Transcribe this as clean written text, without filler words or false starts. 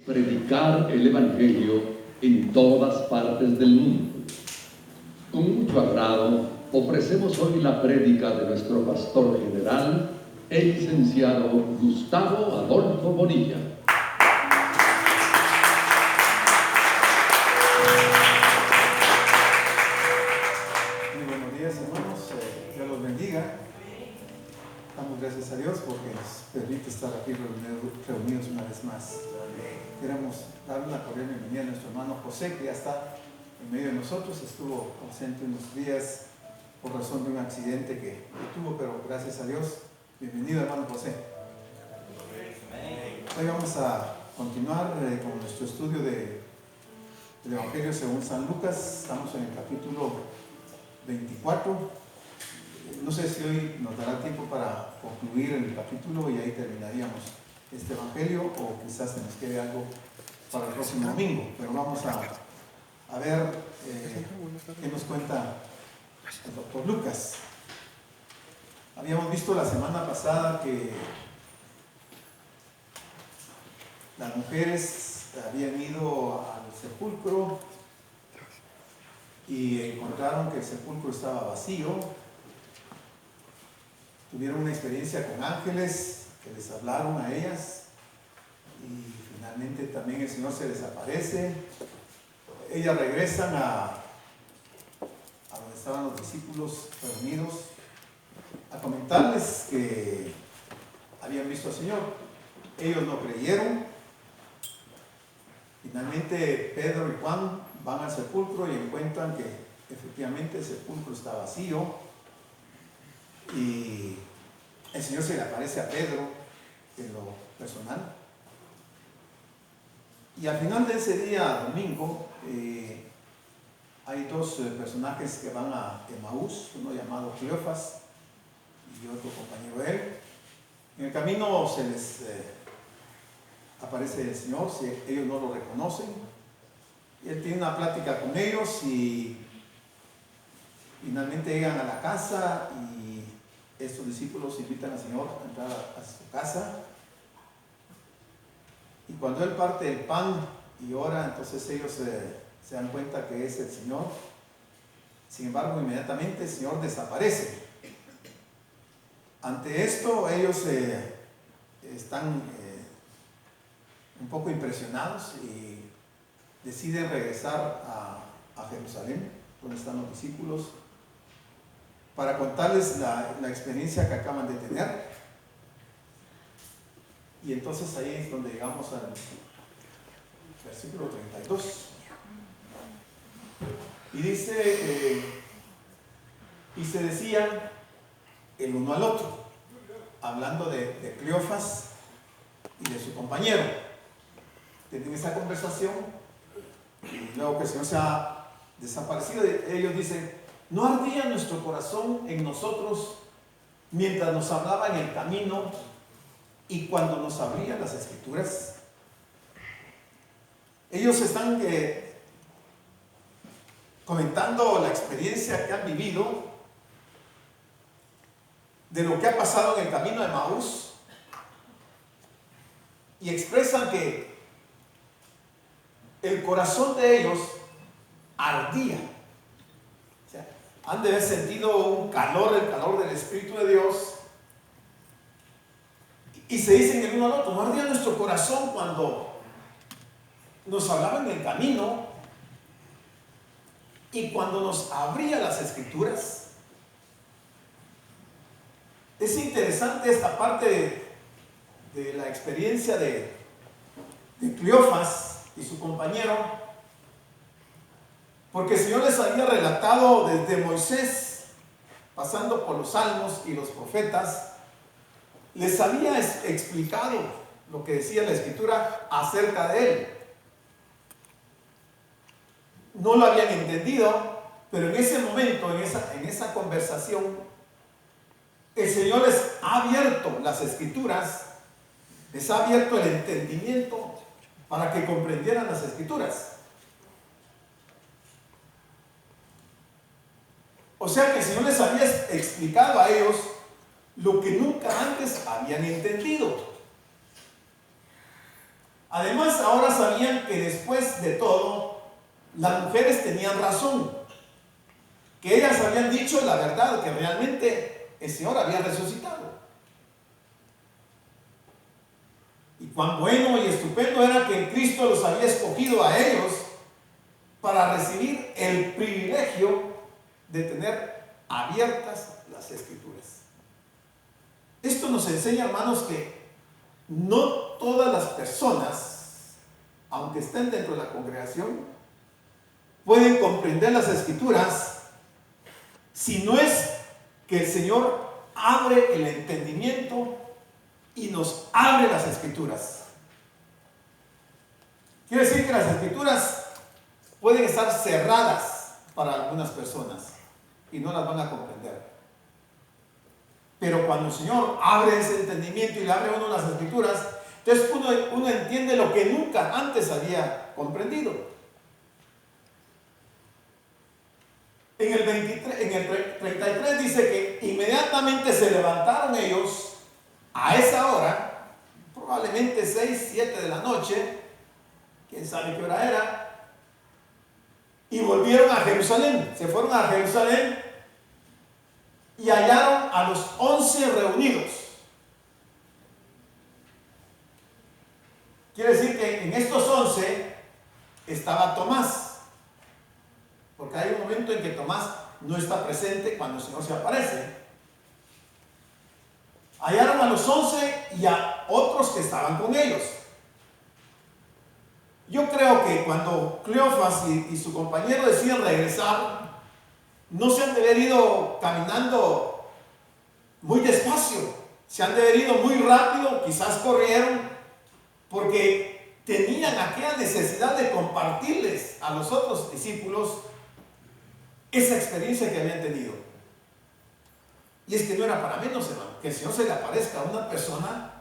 predicar el Evangelio en todas partes del mundo. Con mucho agrado ofrecemos hoy la prédica de nuestro pastor general, el licenciado Gustavo Adolfo Bonilla. Muy buenos días, hermanos. Dios los bendiga. Damos gracias a Dios porque nos permite estar aquí reunidos una vez más. Queremos dar una cordial bienvenida a nuestro hermano José, que ya está en medio de nosotros. Estuvo ausente unos días por razón de un accidente que tuvo, pero gracias a Dios. Bienvenido, hermano José. Hoy vamos a continuar con nuestro estudio del Evangelio según San Lucas. Estamos en el capítulo 24. No sé si hoy nos dará tiempo para concluir el capítulo y ahí terminaríamos este Evangelio, o quizás se nos quede algo para el próximo domingo, pero vamos a ver qué nos cuenta el doctor Lucas. Habíamos visto la semana pasada que las mujeres habían ido al sepulcro y encontraron que el sepulcro estaba vacío. Tuvieron una experiencia con ángeles que les hablaron a ellas y finalmente también el Señor se les aparece. Ellas regresan a donde estaban los discípulos reunidos a comentarles que habían visto al Señor. Ellos no creyeron. Finalmente Pedro y Juan van al sepulcro y encuentran que efectivamente el sepulcro está vacío. Y el Señor se le aparece a Pedro en lo personal. Y al final de ese día, domingo, hay dos personajes que van a Emaús, uno llamado Cleofas y otro compañero de él. En el camino se les aparece el Señor, si ellos no lo reconocen. Y él tiene una plática con ellos y finalmente llegan a la casa y estos discípulos invitan al Señor a entrar a su casa. Y cuando Él parte el pan y ora, entonces ellos se dan cuenta que es el Señor. Sin embargo, inmediatamente el Señor desaparece. Ante esto, ellos están un poco impresionados y deciden regresar a Jerusalén, donde están los discípulos, para contarles la experiencia que acaban de tener. Y entonces ahí es donde llegamos al versículo 32. Y dice, y se decían el uno al otro, hablando de Cleofas y de su compañero. Tienen esa conversación y luego que el Señor se ha desaparecido, ellos dicen: ¿no ardía nuestro corazón en nosotros mientras nos hablaba en el camino y cuando nos abría las Escrituras? Ellos están comentando la experiencia que han vivido de lo que ha pasado en el camino de Emaús y expresan que el corazón de ellos ardía. Han de haber sentido un calor, el calor del Espíritu de Dios. Y se dicen el uno al otro: ¿no ardía nuestro corazón cuando nos hablaba en el camino y cuando nos abría las Escrituras? Es interesante esta parte de la experiencia de Cleofas y su compañero, porque el Señor les había relatado desde Moisés, pasando por los salmos y los profetas, les había explicado lo que decía la Escritura acerca de Él. No lo habían entendido, pero en ese momento, en esa conversación, el Señor les ha abierto las Escrituras, les ha abierto el entendimiento para que comprendieran las Escrituras. O sea que el Señor les había explicado a ellos lo que nunca antes habían entendido. Además, ahora sabían que después de todo, las mujeres tenían razón, que ellas habían dicho la verdad, que realmente el Señor había resucitado. Y cuán bueno y estupendo era que Cristo los había escogido a ellos para recibir el privilegio de tener abiertas las Escrituras. Esto nos enseña, hermanos, que no todas las personas, aunque estén dentro de la congregación, pueden comprender las Escrituras si no es que el Señor abre el entendimiento y nos abre las Escrituras. Quiere decir que las Escrituras pueden estar cerradas para algunas personas y no las van a comprender. Pero cuando el Señor abre ese entendimiento y le abre a uno las Escrituras, entonces uno entiende lo que nunca antes había comprendido. En el 33 dice que inmediatamente se levantaron ellos a esa hora, probablemente 6, 7 de la noche, quién sabe qué hora era, y volvieron a Jerusalén. Se fueron a Jerusalén y hallaron a los 11 reunidos. Quiere decir que en estos 11 estaba Tomás, porque hay un momento en que Tomás no está presente cuando el Señor se aparece. Hallaron a los 11 y a otros que estaban con ellos. Yo creo que cuando Cleofas y su compañero deciden regresar, no se han de haber ido caminando muy despacio, se han de haber ido muy rápido, quizás corrieron, porque tenían aquella necesidad de compartirles a los otros discípulos esa experiencia que habían tenido. Y es que no era para menos, hermano, que el Señor se le aparezca a una persona